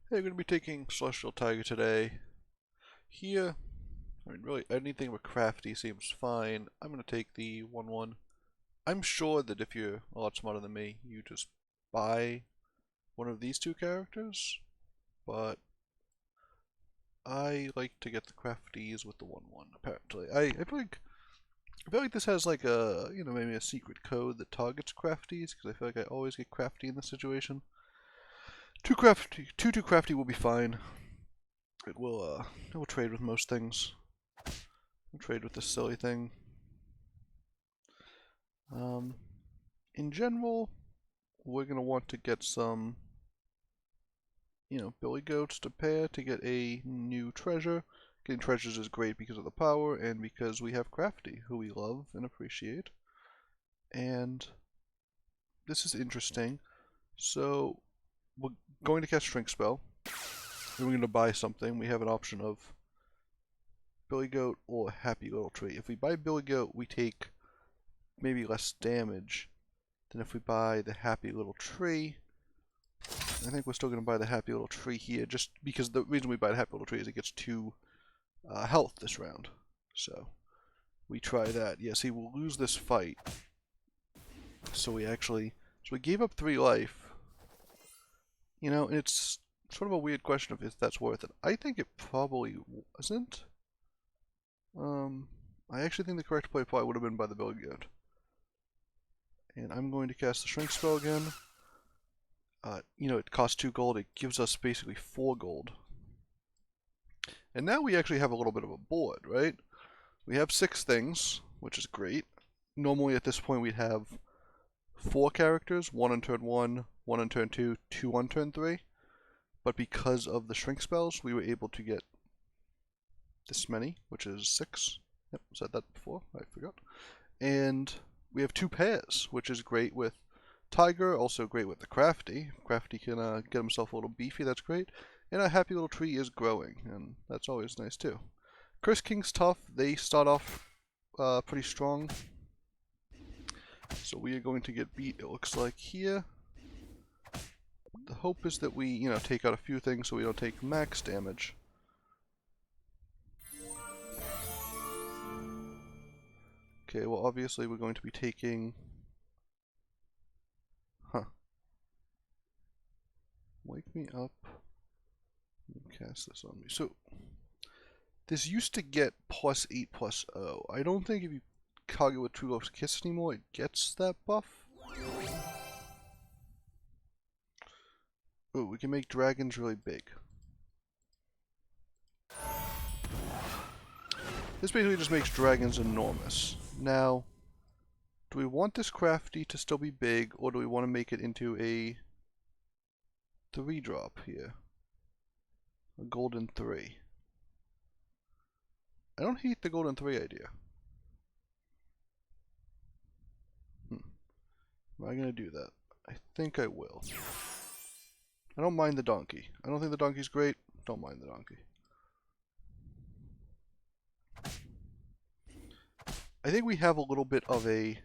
Hey, I'm going to be taking Celestial Tiger today. Here, I mean, really, anything with crafty seems fine. I'm going to take the 1-1. I'm sure that if you're a lot smarter than me, you just buy one of these two characters, but I like to get the crafties with the 1-1, apparently. I feel like this has like a, maybe a secret code that targets crafties, because I feel like I always get crafty in this situation. Two crafty will be fine. It will trade with most things. We'll trade with this silly thing. Um, in general, we're gonna want to get some, billy goats to pair to get a new treasure. Getting treasures is great because of the power and because we have Crafty, who we love and appreciate. And this is interesting. So we're going to cast Shrink Spell. Then we're going to buy something. We have an option of Billy Goat or Happy Little Tree. If we buy Billy Goat, we take maybe less damage than if we buy the Happy Little Tree. I think we're still going to buy the Happy Little Tree here, just because the reason we buy the Happy Little Tree is it gets 2 health this round. So we try that. Yeah, see, we'll lose this fight. So we gave up 3 life. It's sort of a weird question of if that's worth it. I think it probably wasn't. I actually think the correct play probably would have been by the Billy Goat. And I'm going to cast the Shrink Spell again. It costs 2 gold. It gives us basically 4 gold. And now we actually have a little bit of a board, right? We have 6 things, which is great. Normally at this point we'd have 4 characters, 1 on turn 1, 1 on turn 2, 2 on turn 3. But because of the Shrink Spells, we were able to get this many, which is 6. Yep, said that before, I forgot. And we have 2 pairs, which is great with Tiger, also great with the Crafty. Crafty can get himself a little beefy, that's great. And our Happy Little Tree is growing, and that's always nice too. Curse King's tough. They start off pretty strong. So we are going to get beat, it looks like, here. The hope is that we, take out a few things so we don't take max damage. Okay, well obviously we're going to be taking... Wake me up. Cast this on me. So, this used to get +8/+0. I don't think if you target with True Love's Kiss anymore, it gets that buff. Ooh, we can make dragons really big. This basically just makes dragons enormous. Now, do we want this Crafty to still be big, or do we want to make it into a 3-drop here? A golden 3. I don't hate the golden 3 idea. Am I going to do that? I think I will. I don't mind the donkey. I don't think the donkey's great. Don't mind the donkey. I think we have a little bit of a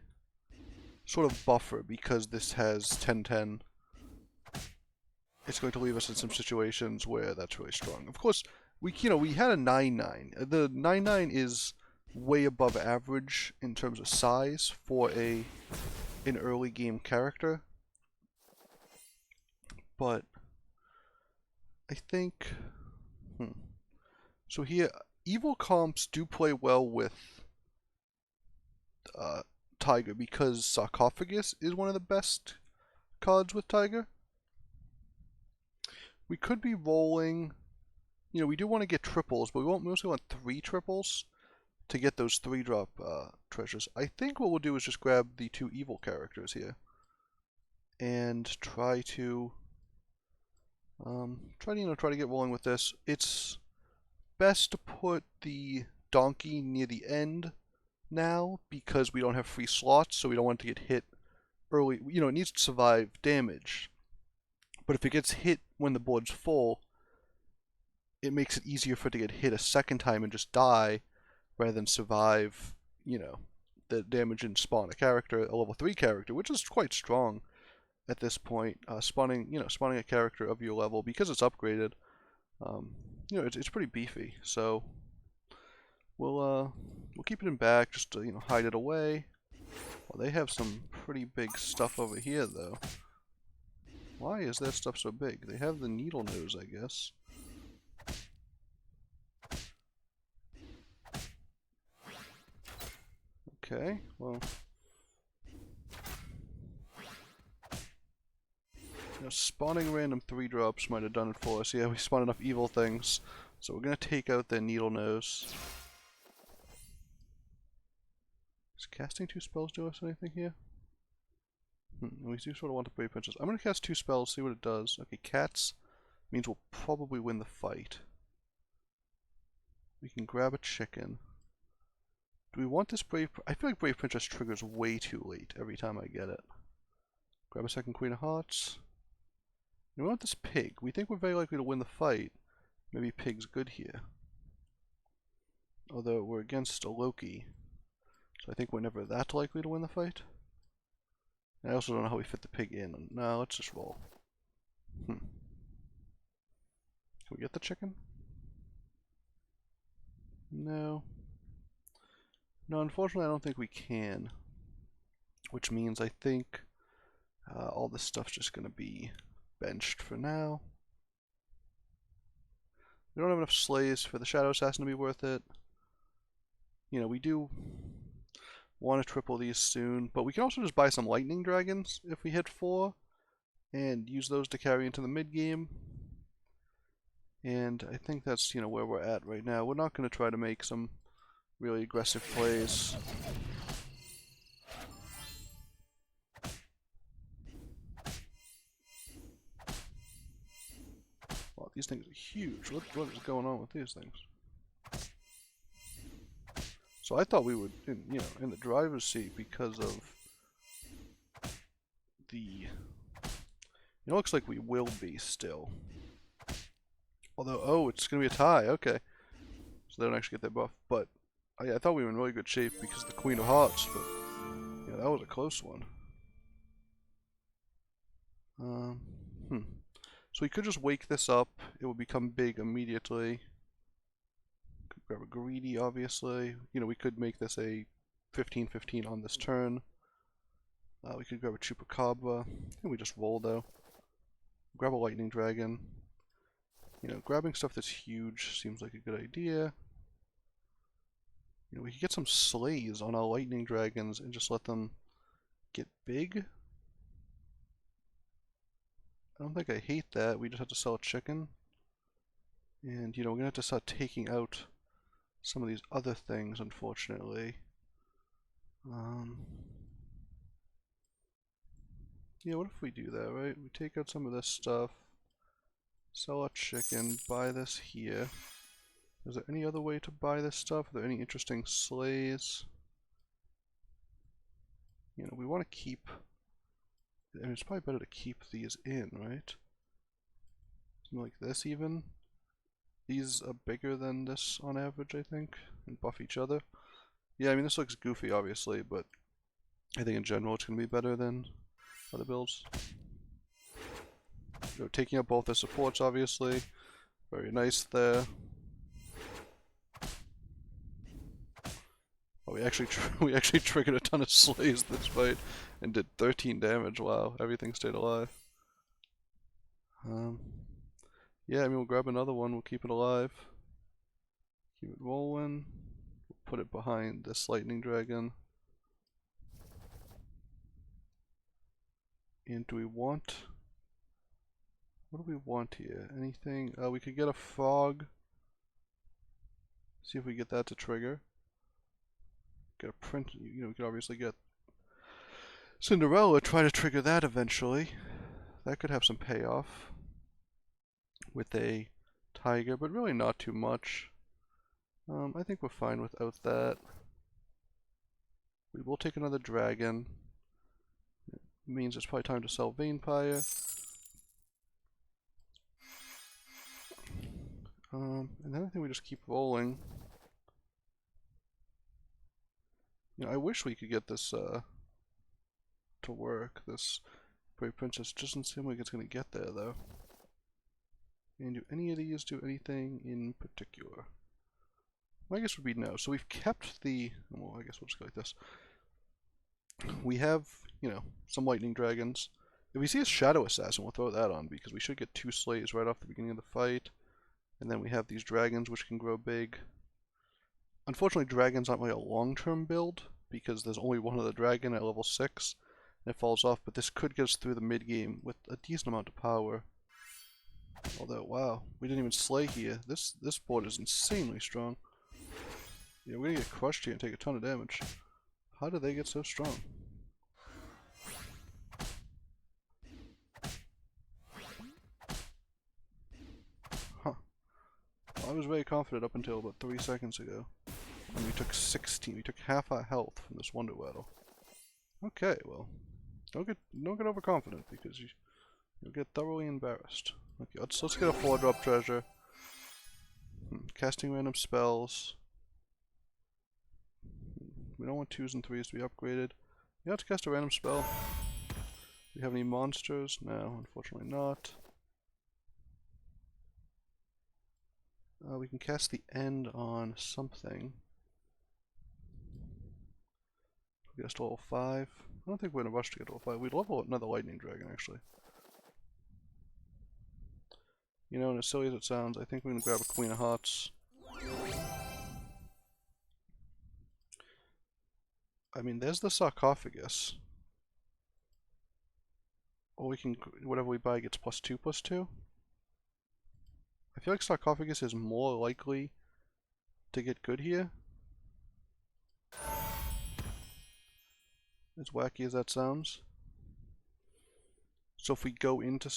sort of buffer because this has 10/10. It's going to leave us in some situations where that's really strong. Of course, we had a 9/9. The 9/9 is way above average in terms of size for an early game character. But I think so here evil comps do play well with Tiger because Sarcophagus is one of the best cards with Tiger. We could be rolling, we do want to get triples, but we mostly want 3 triples to get those 3-drop treasures. I think what we'll do is just grab the 2 evil characters here and try to get rolling with this. It's best to put the donkey near the end now because we don't have free slots, so we don't want it to get hit early. It needs to survive damage. But if it gets hit when the board's full, it makes it easier for it to get hit a second time and just die rather than survive, the damage and spawn a level 3 character, which is quite strong. at this point. Spawning a character of your level, because it's upgraded, it's pretty beefy. So we'll keep it in back just to hide it away. Well, they have some pretty big stuff over here though. Why is that stuff so big? They have the needle nose, I guess. Okay, well, spawning random 3-drops might have done it for us. Yeah, we spawned enough evil things, so we're gonna take out their needle nose. Does casting 2 spells do us anything here? We do sort of want the Brave Princess. I'm gonna cast 2 spells, see what it does. Okay, cats means we'll probably win the fight. We can grab a chicken. Do we want this Brave... I feel like Brave Princess triggers way too late every time I get it. Grab a second Queen of Hearts. We want this pig. We think we're very likely to win the fight. Maybe pig's good here. Although we're against a Loki, so I think we're never that likely to win the fight. I also don't know how we fit the pig in. No, let's just roll. Can we get the chicken? No. No, unfortunately I don't think we can. Which means I think all this stuff's just going to be benched for now. We don't have enough slays for the Shadow Assassin to be worth it. We do want to triple these soon, but we can also just buy some lightning dragons if we hit 4 and use those to carry into the mid game. And I think that's where we're at right now. We're not going to try to make some really aggressive plays. Wow, these things are huge. What is going on with these things? So I thought we would, in the driver's seat because of the... It looks like we will be still. Although, oh, it's going to be a tie. Okay. So they don't actually get their buff. But I thought we were in really good shape because of the Queen of Hearts. But, yeah, that was a close one. So we could just wake this up. It would become big immediately. Grab a greedy, obviously. We could make this a 15-15 on this turn. We could grab a Chupacabra. I think we just roll, though. Grab a lightning dragon. Grabbing stuff that's huge seems like a good idea. We could get some slays on our lightning dragons and just let them get big. I don't think I hate that. We just have to sell a chicken. And, we're going to have to start taking out some of these other things, unfortunately. Yeah, what if we do that, right? We take out some of this stuff, sell a chicken, buy this here. Is there any other way to buy this stuff? Are there any interesting slays? We want to keep... I mean, it's probably better to keep these in, right? Something like this, even. These are bigger than this on average, I think, and buff each other. Yeah, I mean, this looks goofy, obviously, but I think in general it's going to be better than other builds. Taking out both the supports, obviously. Very nice there. Oh, we actually triggered a ton of slays this fight and did 13 damage. Wow, everything stayed alive. Yeah, I mean, we'll grab another one, we'll keep it alive. Keep it rolling. We'll put it behind this lightning dragon. And do we want... What do we want here? Anything? We could get a frog. See if we get that to trigger. Get a print, we could obviously get Cinderella, try to trigger that eventually. That could have some payoff. With a tiger, but really not too much. I think we're fine without that. We will take another dragon. It means it's probably time to sell Vampire. And then I think we just keep rolling. I wish we could get this to work. This Brave Princess doesn't seem like it's going to get there, though. And do any of these do anything in particular? My guess would be no. So we've kept the... Well, I guess we'll just go like this. We have, you know, some lightning dragons. If we see a Shadow Assassin, we'll throw that on, because we should get 2 slays right off the beginning of the fight. And then we have these dragons, which can grow big. Unfortunately, dragons aren't really a long-term build, because there's only one other dragon at level 6, and it falls off, but this could get us through the mid-game with a decent amount of power. Although, wow, we didn't even slay here. This board is insanely strong. Yeah, we're gonna get crushed here and take a ton of damage. How did they get so strong? Huh. Well, I was very confident up until about 3 seconds ago. And we took 16. We took half our health from this Wonder Waddle. Okay, well, don't get overconfident, because you'll get thoroughly embarrassed. Okay, let's get a 4-drop treasure. Casting random spells. We don't want 2s and 3s to be upgraded. Yeah, let's cast a random spell. Do we have any monsters? No, unfortunately not. We can cast the end on something. Get us to level 5. I don't think we're in a rush to get to level 5. We'd level another lightning dragon, actually. You know, and as silly as it sounds, I think we're going to grab a Queen of Hearts. I mean, there's the Sarcophagus. Or we can, whatever we buy gets +2/+2. I feel like Sarcophagus is more likely to get good here. As wacky as that sounds. So if we go into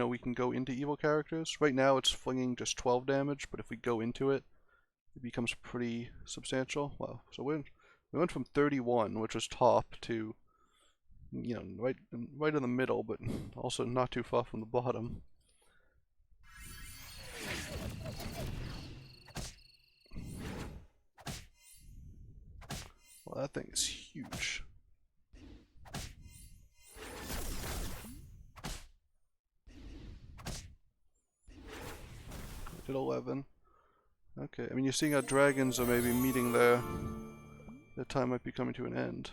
we can go into evil characters. Right now it's flinging just 12 damage, but if we go into it, it becomes pretty substantial. Wow. So we went from 31, which was top, to, you know, right in the middle, but also not too far from the bottom. Well, that thing is huge. Did 11. Okay, I mean, you're seeing our dragons are maybe meeting their time might be coming to an end.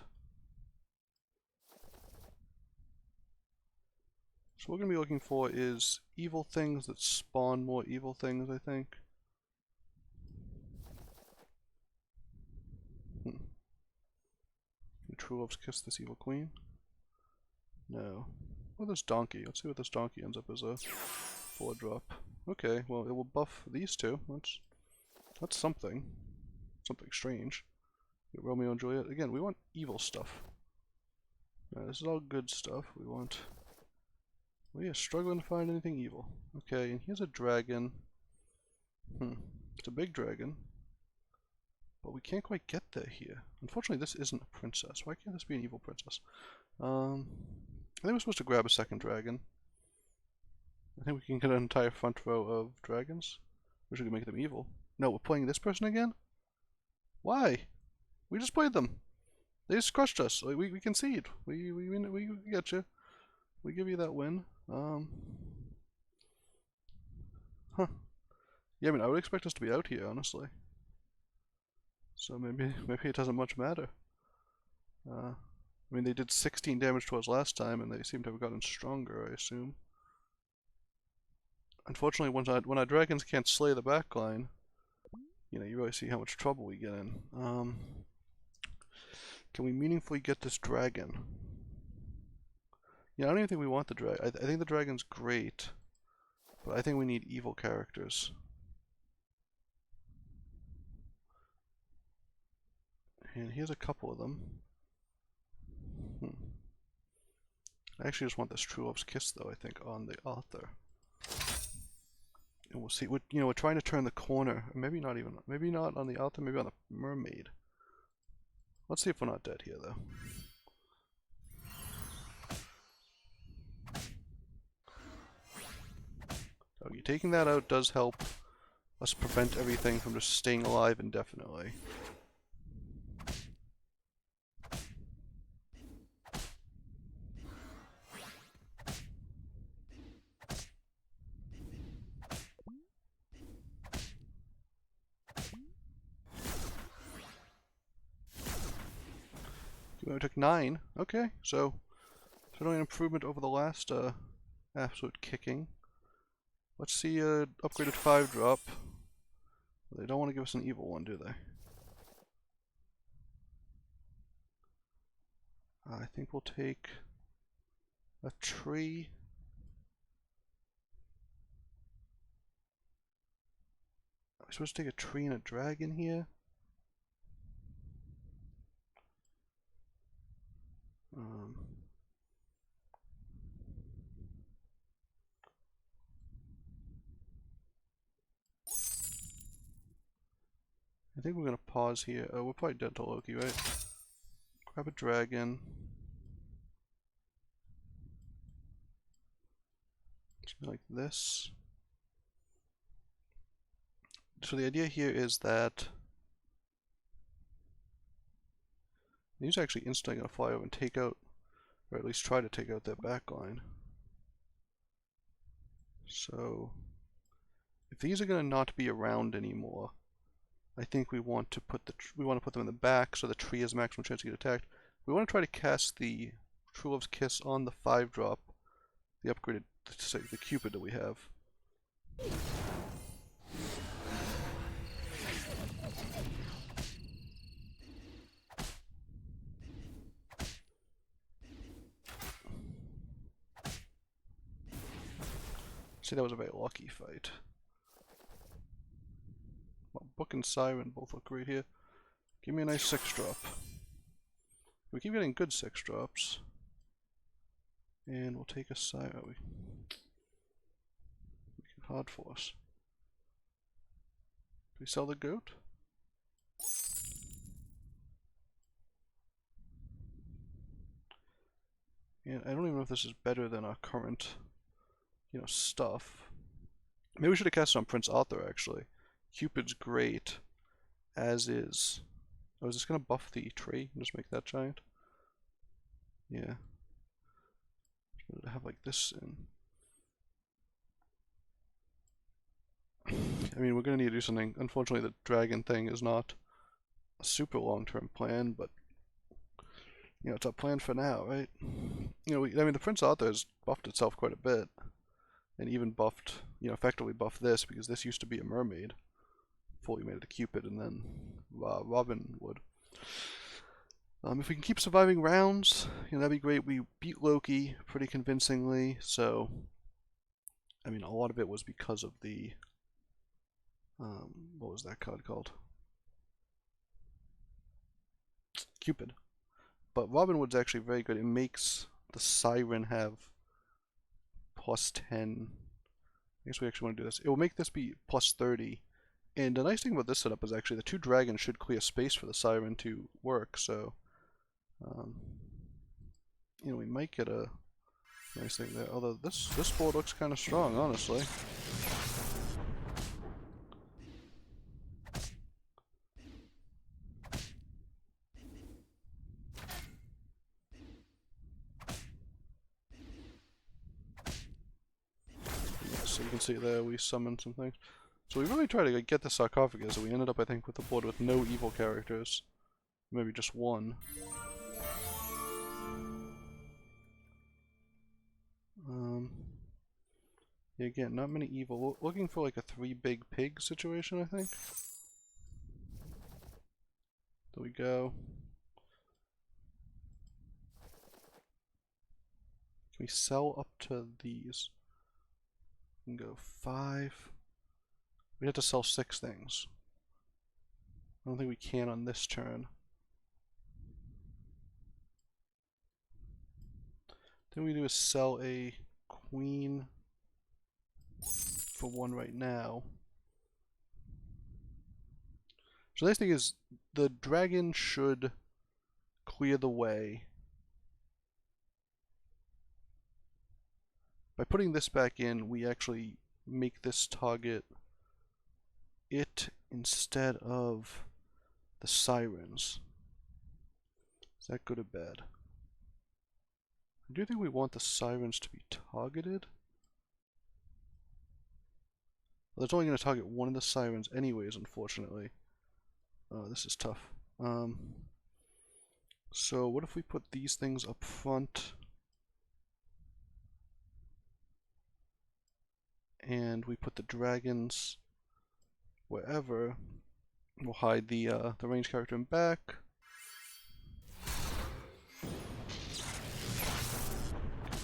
So what we're going to be looking for is evil things that spawn more evil things, I think. Can True Love's kiss this evil queen? No. Well, this donkey. Let's see what this donkey ends up as a 4-drop. Okay, well, it will buff these two. That's something. Something strange. Romeo and Juliet. Again, we want evil stuff. This is all good stuff. We are struggling to find anything evil. Okay, and here's a dragon. It's a big dragon. But we can't quite get there here. Unfortunately, this isn't a princess. Why can't this be an evil princess? I think we're supposed to grab a second dragon. I think we can get an entire front row of dragons. Wish we could make them evil. No, we're playing this person again? Why? We just played them. They just crushed us. We concede. We get you. We give you that win. Huh. Yeah, I mean, I would expect us to be out here, honestly. So maybe it doesn't much matter. I mean, they did 16 damage to us last time, and they seem to have gotten stronger, I assume. Unfortunately, when our dragons can't slay the backline, you know, you really see how much trouble we get in. Can we meaningfully get this dragon? Yeah, I don't even think we want the dragon. I think the dragon's great, but I think we need evil characters. And here's a couple of them. I actually just want this True Love's Kiss, though, I think, on the author. And we'll see. We're trying to turn the corner. Maybe not on the author, maybe on the mermaid. Let's see if we're not dead here, though. Okay, taking that out does help us prevent everything from just staying alive indefinitely. We only took 9. Okay, so certainly an improvement over the last absolute kicking. Let's see upgraded 5-drop. They don't want to give us an evil one, do they? I think we'll take a tree. Are we supposed to take a tree and a dragon here? I think we're gonna pause here. We're probably dead to Loki, right? Grab a dragon. Something like this. So the idea here is that these are actually instantly gonna fly over and take out, or at least try to take out their back line. So if these are gonna not be around anymore, I think we want to put them in the back so the tree has maximum chance to get attacked. We want to try to cast the True Love's Kiss on the 5-drop, the upgraded, the Cupid that we have. See, that was a very lucky fight. Well, Book and Siren both look great here. Give me a nice 6-drop. We keep getting good 6-drops. And we'll take a Siren. We can hard force. Do we sell the goat? And I don't even know if this is better than our current, stuff. Maybe we should have cast on Prince Arthur, actually. Cupid's great, as is. Oh, is this gonna buff the tree and just make that giant? Yeah. Just have like this in. I mean, we're gonna need to do something. Unfortunately, the dragon thing is not a super long-term plan, but it's our plan for now, right? I mean, the Prince Arthur has buffed itself quite a bit, and even buffed, effectively buffed this because this used to be a mermaid before we made it a Cupid, and then Robin would. If we can keep surviving rounds, that'd be great. We beat Loki pretty convincingly, so I mean, a lot of it was because of the what was that card called? Cupid. But Robin Hood's actually very good. It makes the Siren have plus 10. I guess we actually want to do this. It will make this be plus 30. And the nice thing about this setup is actually the 2 dragons should clear space for the Siren to work, so we might get a nice thing there. Although this board looks kind of strong, honestly. So you can see there we summoned some things. So we really tried to get the Sarcophagus, and we ended up, I think, with a board with no evil characters. Maybe just one. Yeah, again, not many evil. Looking for like a 3 big pig situation, I think. There we go. Can we sell up to these? We can go 5. We have to sell 6 things. I don't think we can on this turn. Then we do is sell a queen for 1 right now. So the nice thing is the dragon should clear the way. By putting this back in, we actually make this target it instead of the Sirens. Is that good or bad? I do think we want the Sirens to be targeted. Well, that's only going to target one of the Sirens anyways, unfortunately. Oh, this is tough. So what if we put these things up front? And we put the dragons wherever. We'll hide the range character in back.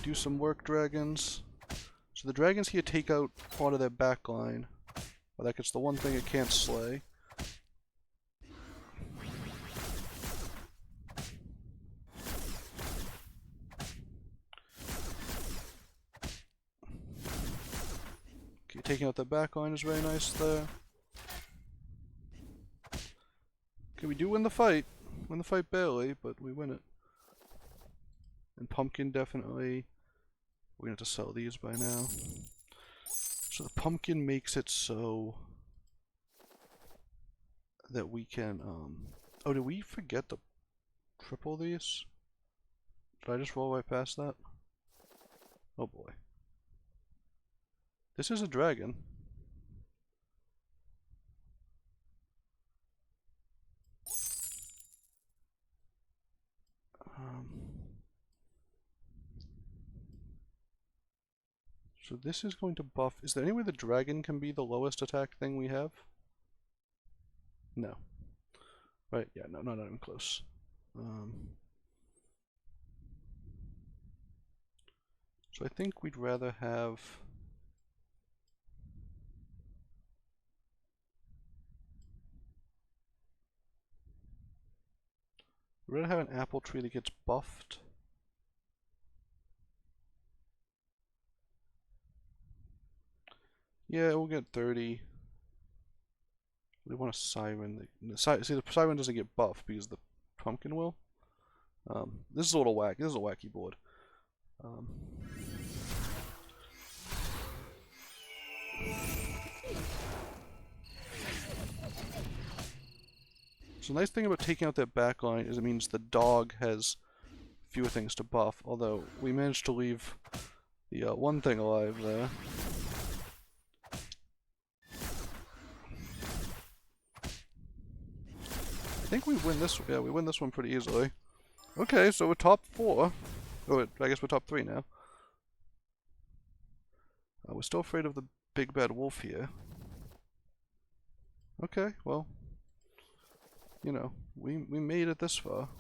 Do some work, dragons. So the dragons here take out part of their back line. Well, that gets the one thing it can't slay. Okay, taking out the back line is very nice there. Okay, we do win the fight. Win the fight barely, but we win it. And pumpkin definitely. We're gonna have to sell these by now. So the pumpkin makes it so that we can, oh, did we forget to triple these? Did I just roll right past that? Oh boy. This is a dragon. So this is going to buff. Is there any way the dragon can be the lowest attack thing we have? No. Right, yeah, no, not even close. So I think we'd rather have... We'd rather have an apple tree that gets buffed. Yeah, we'll get 30. We want a siren. See, the siren doesn't get buffed because the pumpkin will. This is a little wacky. This is a wacky board. So the nice thing about taking out that back line is it means the dog has fewer things to buff, although we managed to leave the one thing alive there. I think we win this. Yeah, we win this one pretty easily. Okay, so we're top 4. Oh, I guess we're top 3 now. We're still afraid of the big bad wolf here. Okay, well, you know, we made it this far.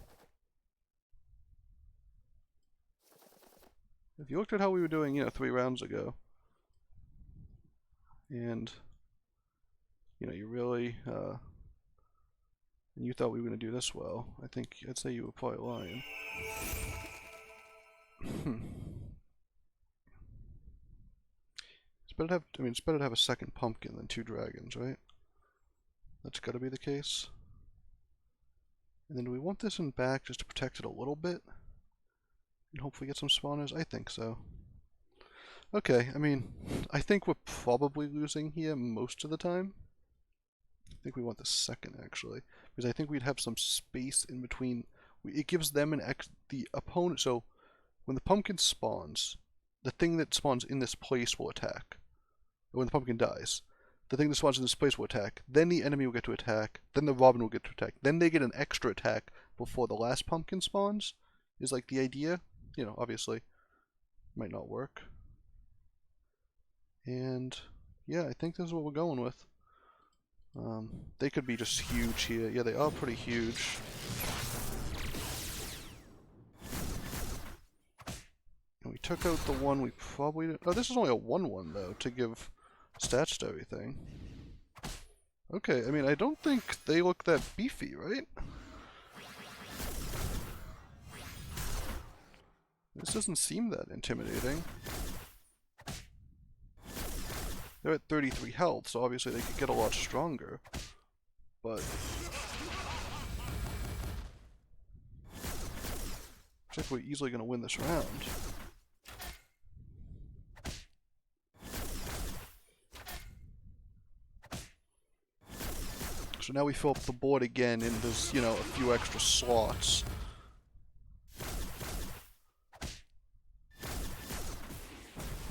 If you looked at how we were doing, you know, 3 rounds ago, and, you know, you really, and you thought we were going to do this well, I think I'd say you were probably lying. It's better to have, I mean, it's better to have a second pumpkin than 2 dragons, right? That's got to be the case. And then do we want this in back just to protect it a little bit? And hopefully get some spawners? I think so. Okay, I mean, I think we're probably losing here most of the time. I think we want the second, actually. Because I think we'd have some space in between. It gives them the opponent, so when the pumpkin spawns, the thing that spawns in this place will attack. When the pumpkin dies, the thing that spawns in this place will attack, then the enemy will get to attack, then the robin will get to attack, then they get an extra attack before the last pumpkin spawns, is like the idea. You know, obviously, might not work. And, yeah, I think this is what we're going with. They could be just huge here. Yeah, they are pretty huge. And we took out the one we probably didn't. Oh, this is only a 1/1 though, to give stats to everything. Okay, I mean, I don't think they look that beefy, right? This doesn't seem that intimidating. They're at 33 health, so obviously they could get a lot stronger. But looks like we're easily going to win this round. So now we fill up the board again, and there's, you know, a few extra slots.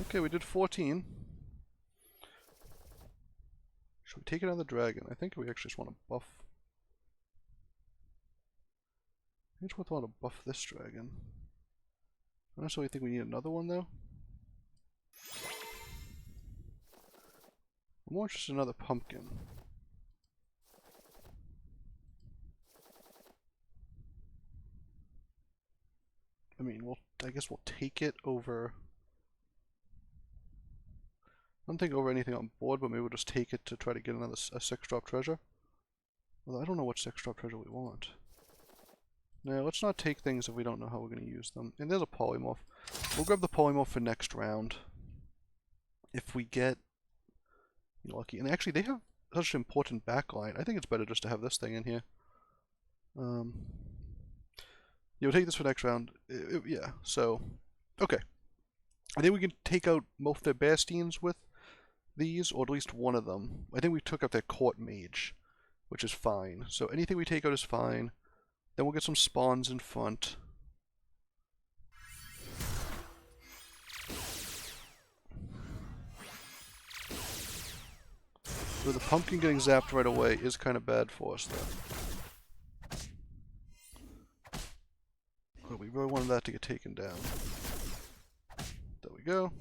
Okay, we did 14. Should we take it on the dragon? I think we actually just want to buff. It's worthwhile to buff this dragon. I don't necessarily think we need another one though. I'm more interested in another pumpkin. I mean, I guess we'll take it over. I don't think over anything on board, but maybe we'll just take it to try to get another 6-drop treasure. Although I don't know what 6-drop treasure we want. No, let's not take things if we don't know how we're going to use them. And there's a polymorph. We'll grab the polymorph for next round. If we get lucky. And actually, they have such an important backline. I think it's better just to have this thing in here. We'll take this for next round. Yeah, so, okay. I think we can take out both their Bastions with these, or at least one of them. I think we took out their Court Mage, which is fine. So anything we take out is fine. Then we'll get some spawns in front. So the pumpkin getting zapped right away is kind of bad for us, though. But we really wanted that to get taken down. There we go.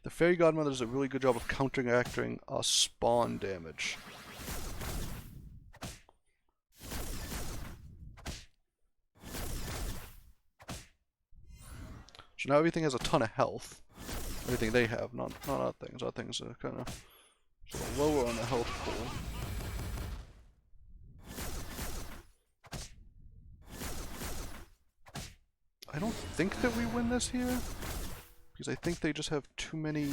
The Fairy Godmother does a really good job of counteracting our spawn damage. So now everything has a ton of health. Everything they have, not our things. Our things are kind of sort of lower on the health pool. I don't think that we win this here, because I think they just have too many,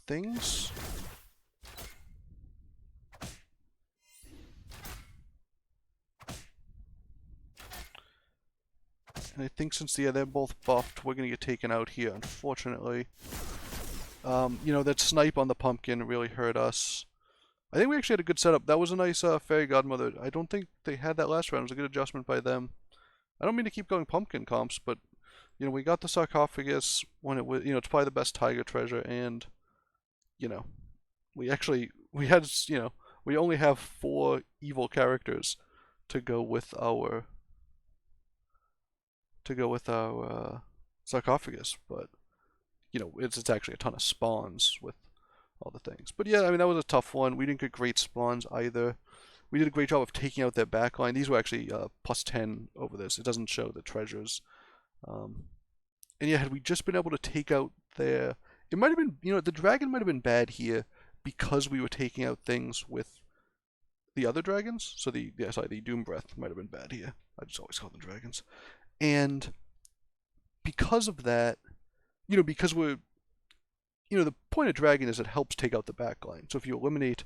things. And I think since they're both buffed, we're gonna get taken out here, unfortunately. That snipe on the pumpkin really hurt us. I think we actually had a good setup. That was a nice Fairy Godmother. I don't think they had that last round. It was a good adjustment by them. I don't mean to keep going pumpkin comps, but we got the Sarcophagus when it was, it's probably the best tiger treasure, and we only have 4 evil characters to go with our Sarcophagus, but it's actually a ton of spawns with all the things. But yeah, I mean, that was a tough one. We didn't get great spawns either. We did a great job of taking out their backline. These were actually plus 10 over this. It doesn't show the treasures. And yeah, had we just been able to take out their... It might have been, the dragon might have been bad here because we were taking out things with the other dragons. So the Doom Breath might have been bad here. I just always call them dragons. And because of that, because we're... the point of dragon is it helps take out the backline. So if you eliminate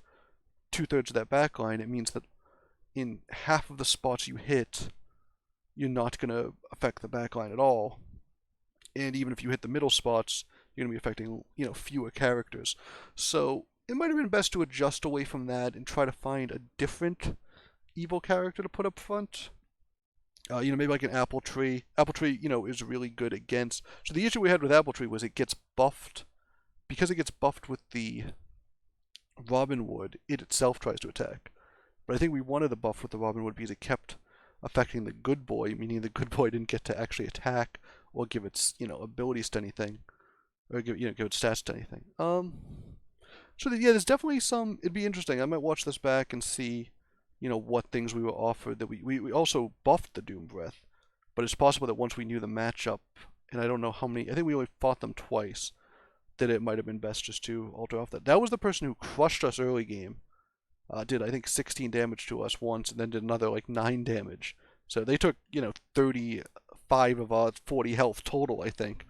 2/3 of that backline, it means that in half of the spots you hit, you're not going to affect the backline at all. And even if you hit the middle spots, you're going to be affecting, fewer characters. So it might have been best to adjust away from that and try to find a different evil character to put up front. Maybe like an Apple Tree. Apple Tree, is really good against... So the issue we had with Apple Tree was it gets buffed. Because it gets buffed with the Robin Wood, it itself tries to attack. But I think we wanted the buff with the Robin Wood because it kept affecting the good boy, meaning the good boy didn't get to actually attack or give its, abilities to anything. Or give its stats to anything. So yeah, there's definitely some... It'd be interesting. I might watch this back and see... what things we were offered. That we also buffed the Doom Breath, but it's possible that once we knew the matchup, and I don't know how many, I think we only fought them twice, that it might have been best just to alter off that. That was the person who crushed us early game. Did, I think, 16 damage to us once, and then did another, 9 damage. So they took, 35 of our 40 health total, I think.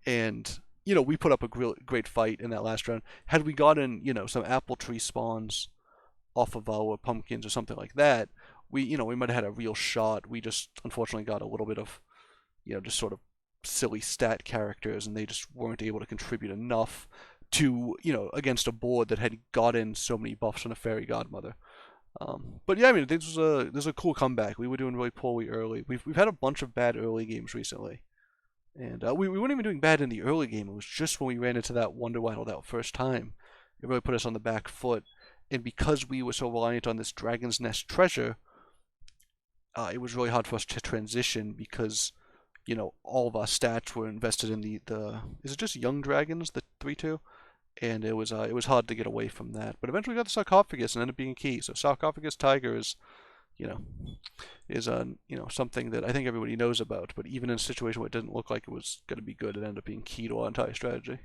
And, we put up a great fight in that last round. Had we gotten, some Apple Tree spawns off of our pumpkins or something like that, we might have had a real shot. We just unfortunately got a little bit of, just sort of silly stat characters, and they just weren't able to contribute enough to, against a board that had gotten so many buffs on a Fairy Godmother. But yeah, I mean, this was a cool comeback. We were doing really poorly early. We've had a bunch of bad early games recently, and we weren't even doing bad in the early game. It was just when we ran into that Wonder Waddle that first time, it really put us on the back foot. And because we were so reliant on this Dragon's Nest treasure, it was really hard for us to transition because, all of our stats were invested in the is it just young dragons, the 3/2? And it was hard to get away from that. But eventually we got the Sarcophagus and ended up being key. So Sarcophagus Tiger you know, something that I think everybody knows about. But even in a situation where it didn't look like it was going to be good, it ended up being key to our entire strategy.